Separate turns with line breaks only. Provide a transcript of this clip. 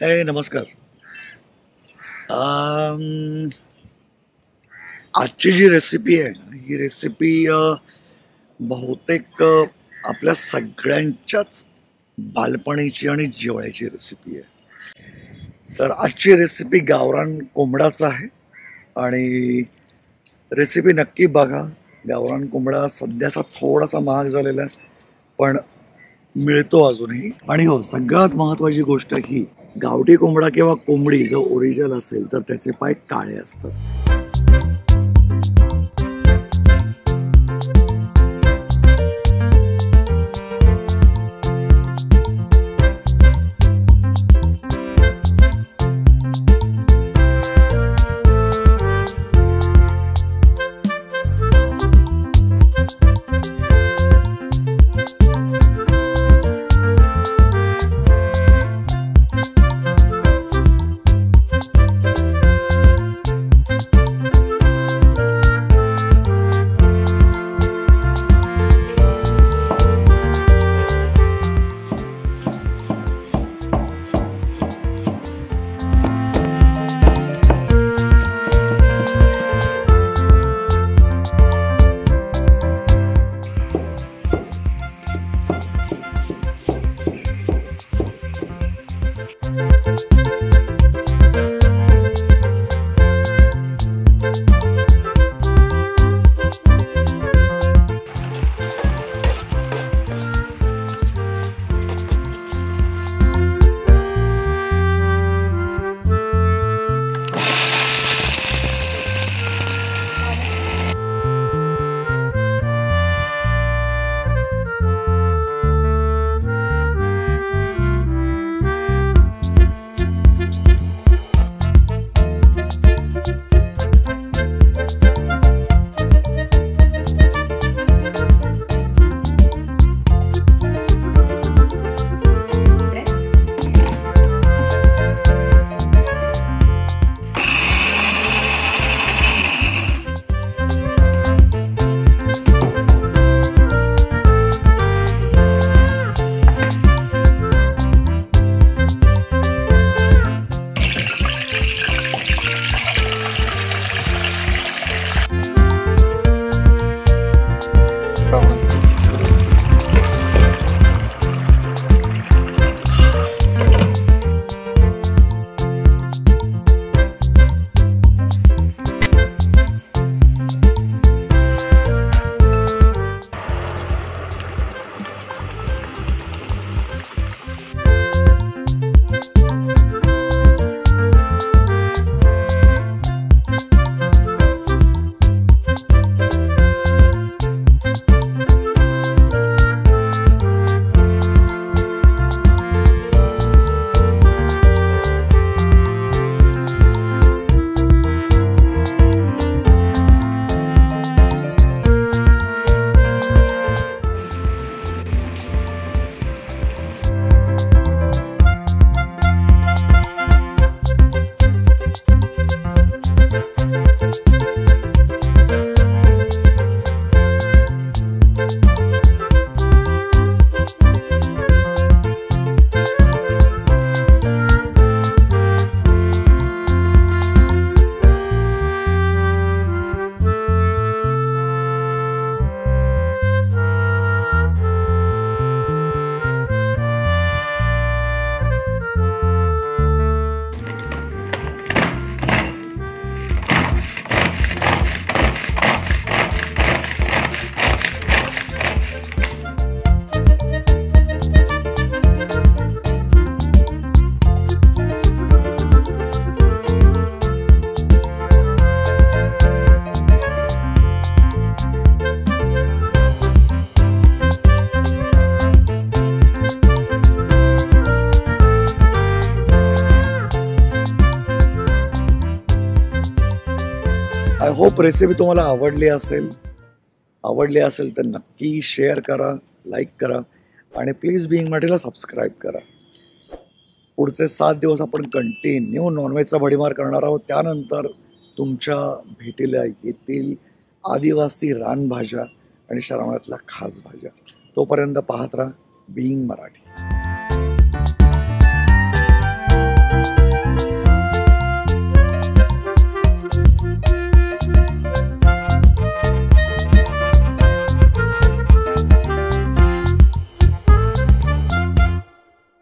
नमस्कार. आजची जी रेसिपी आहे ना, ही रेसिपी बहुतेक आपल्या सगळ्यांच्याच बालपणीची आणि जिव्हाळ्याची रेसिपी आहे. तर आजची रेसिपी गावरान कोंबडाचा आहे आणि रेसिपी नक्की बघा. गावरान कोंबडा सध्याचा थोडासा महाग झालेला आहे, पण मिळतो अजूनही. आणि हो, सगळ्यात महत्त्वाची गोष्ट ही, गावठी कोंबडा किंवा कोंबडी जर ओरिजिनल असेल तर त्याचे पाय काळे असतात. आय होप रेसिपी तुम्हाला आवडली असेल तर नक्की शेअर करा, लाईक करा आणि प्लीज बिंग मराठीला सबस्क्राईब करा. पुढचे 7 दिवस आपण कंटिन्यू नॉनव्हेजचा भडीमार करणार आहोत. त्यानंतर तुमच्या भेटीला येतील आदिवासी रानभाज्या आणि श्रावणातल्या खास भाज्या. तोपर्यंत पाहत राहा बिंग मराठी.